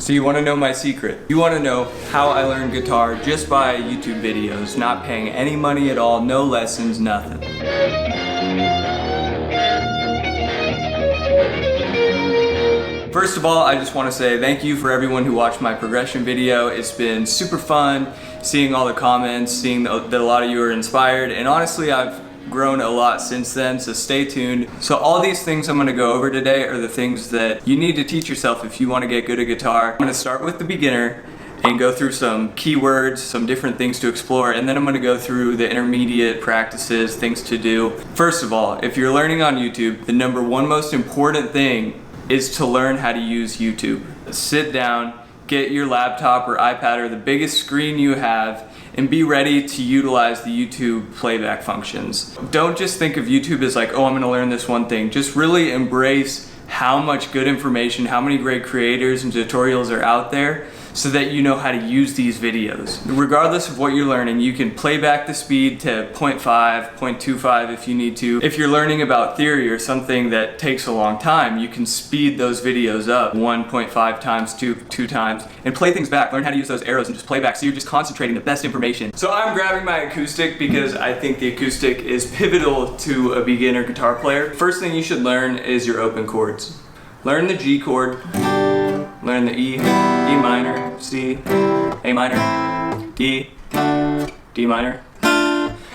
So you want to know my secret? You want to know how I learned guitar just by YouTube videos, not paying any money at all, no lessons, nothing. First of all, I just want to say thank you for everyone who watched my progression video. It's been super fun seeing all the comments, seeing that a lot of you are inspired, and honestly I've grown a lot since then, so stay tuned. So all these things I'm going to go over today are the things that you need to teach yourself if you want to get good at guitar. I'm going to start with the beginner and go through some keywords, some different things to explore, and then I'm going to go through the intermediate practices, things to do. First of all, if you're learning on YouTube, the #1 most important thing is to learn how to use YouTube. Sit down, get your laptop or iPad or the biggest screen you have, and be ready to utilize the YouTube playback functions. Don't just think of YouTube as like, oh, I'm gonna learn this one thing. Just really embrace how much good information, how many great creators and tutorials are out there, so that you know how to use these videos. Regardless of what you're learning, you can play back the speed to 0.5, 0.25 if you need to. If you're learning about theory or something that takes a long time, you can speed those videos up 1.5 times, two times, and play things back. Learn how to use those arrows and just play back, so you're just concentrating the best information. So I'm grabbing my acoustic because I think the acoustic is pivotal to a beginner guitar player. First thing you should learn is your open chords. Learn the G chord, learn the E, E minor, C, A minor, D, D minor.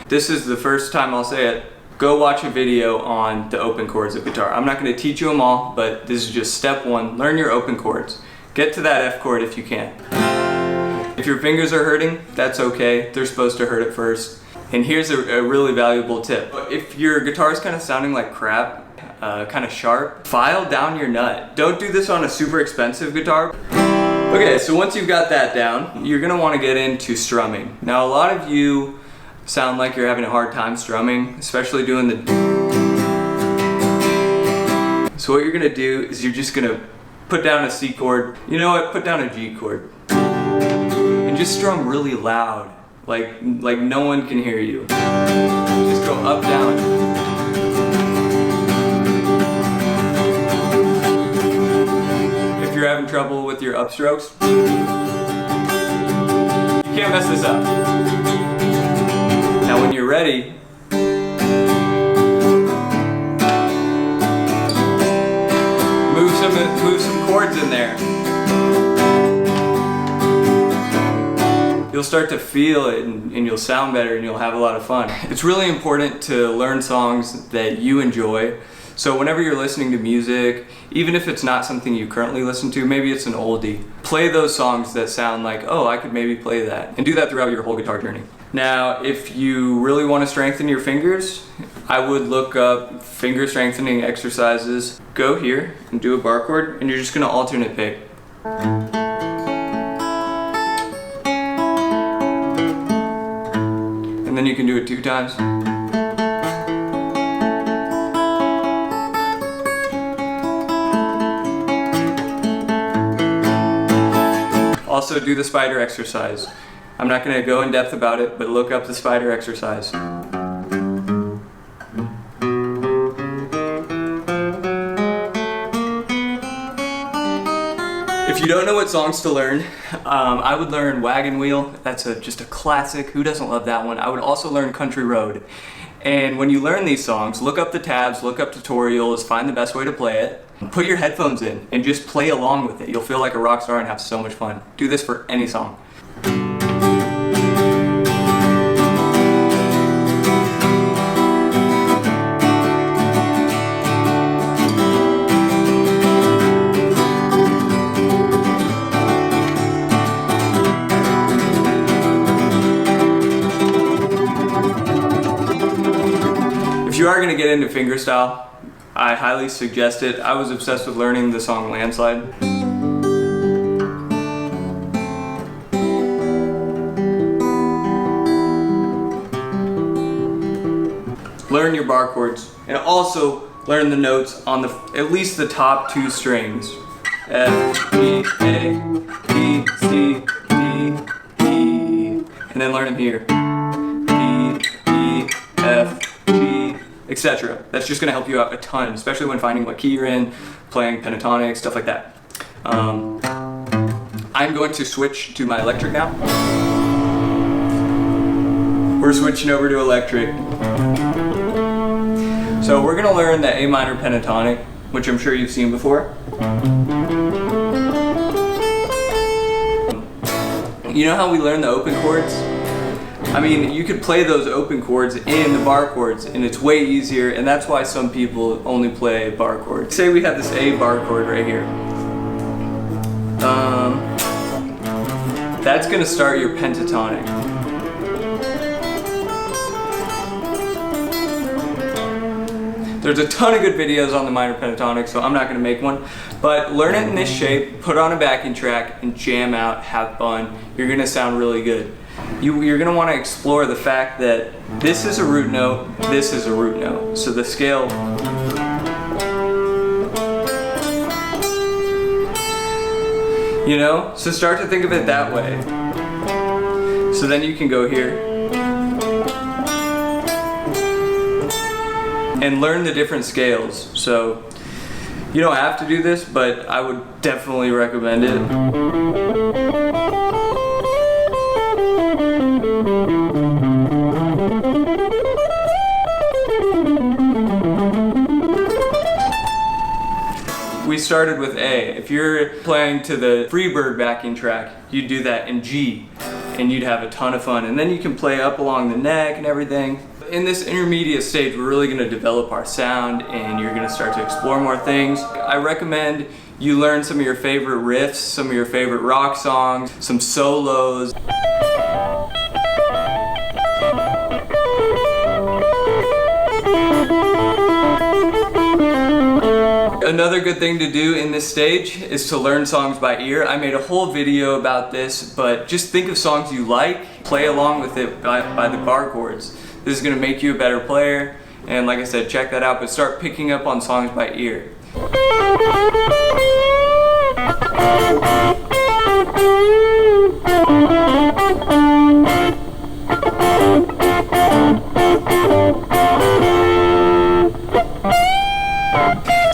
This is the first time I'll say it. Go watch a video on the open chords of guitar. I'm not going to teach you them all, but this is just step 1. Learn your open chords. Get to that F chord if you can. If your fingers are hurting, that's okay. They're supposed to hurt at first. And here's a really valuable tip. If your guitar is kind of sounding like crap, kind of sharp, file down your nut. Don't do this on a super expensive guitar. Okay, so once you've got that down, you're gonna want to get into strumming. Now a lot of you sound like you're having a hard time strumming, especially doing the... So what you're gonna do is you're just gonna put down a C chord. You know what? Put down a G chord. And just strum really loud, like no one can hear you. Just go up, down. If you're having trouble with your upstrokes, you can't mess this up. Now when you're ready, move some chords in there. You'll start to feel it and you'll sound better and you'll have a lot of fun. It's really important to learn songs that you enjoy. So whenever you're listening to music, even if it's not something you currently listen to, maybe it's an oldie, play those songs that sound like, oh, I could maybe play that. And do that throughout your whole guitar journey. Now, if you really want to strengthen your fingers, I would look up finger strengthening exercises. Go here and do a bar chord, and you're just going to alternate pick. And then you can do it 2 times. Also do the spider exercise. I'm not going to go in depth about it, but look up the spider exercise. If you don't know what songs to learn, I would learn Wagon Wheel. That's just a classic. Who doesn't love that one? I would also learn Country Road. And when you learn these songs, look up the tabs, look up tutorials, find the best way to play it. Put your headphones in and just play along with it. You'll feel like a rock star and have so much fun. Do this for any song. If you are going to get into fingerstyle, I highly suggest it. I was obsessed with learning the song Landslide. Learn your bar chords and also learn the notes on at least the top 2 strings. F, E, A, B, C, D, E. And then learn them here. D, E, F, G, etc. That's just going to help you out a ton, especially when finding what key you're in, playing pentatonic, stuff like that. I'm going to switch to my electric now. We're switching over to electric. So we're gonna learn the A minor pentatonic, which I'm sure you've seen before. You know how we learn the open chords? I mean, you could play those open chords in the bar chords, and it's way easier, and that's why some people only play bar chords. Say we have this A bar chord right here. That's gonna start your pentatonic. There's a ton of good videos on the minor pentatonic, so I'm not gonna make one, but learn it in this shape, put on a backing track, and jam out, have fun. You're gonna sound really good. You're gonna wanna explore the fact that this is a root note, this is a root note. So the scale, you know? So start to think of it that way. So then you can go here and learn the different scales. So you don't have to do this, but I would definitely recommend it. We started with A. If you're playing to the FRETBOARD backing track, you'd do that in G, and you'd have a ton of fun. And then you can play up along the neck and everything. In this intermediate stage, we're really gonna develop our sound, and you're gonna start to explore more things. I recommend you learn some of your favorite riffs, some of your favorite rock songs, some solos. Another good thing to do in this stage is to learn songs by ear. I made a whole video about this, but just think of songs you like, play along with it by the bar chords. This is gonna make you a better player, and like I said, check that out, but start picking up on songs by ear.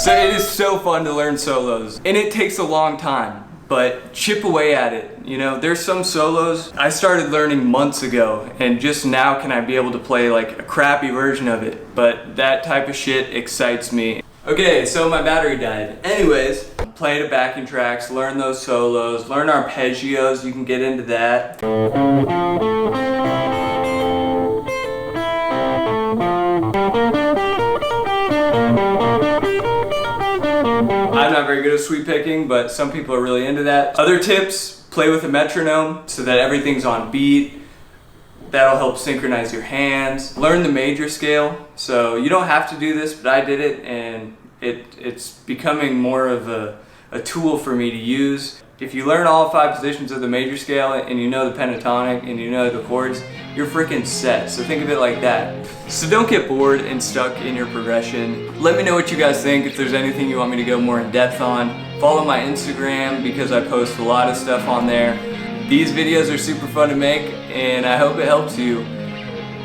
So it is so fun to learn solos, and it takes a long time, but chip away at it. You know, there's some solos I started learning months ago, and just now can I be able to play like a crappy version of it, but that type of shit excites me. Okay, so my battery died. Anyways, play the backing tracks, learn those solos, learn arpeggios, you can get into that. I'm not very good at sweep picking, but some people are really into that. Other tips, play with a metronome so that everything's on beat. That'll help synchronize your hands. Learn the major scale. So you don't have to do this, but I did it, and it's becoming more of a tool for me to use. If you learn all 5 positions of the major scale and you know the pentatonic and you know the chords, you're freaking set. So think of it like that. So don't get bored and stuck in your progression. Let me know what you guys think, if there's anything you want me to go more in depth on. Follow my Instagram because I post a lot of stuff on there. These videos are super fun to make, and I hope it helps you.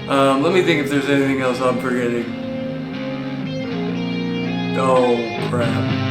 Let me think if there's anything else I'm forgetting. Oh crap.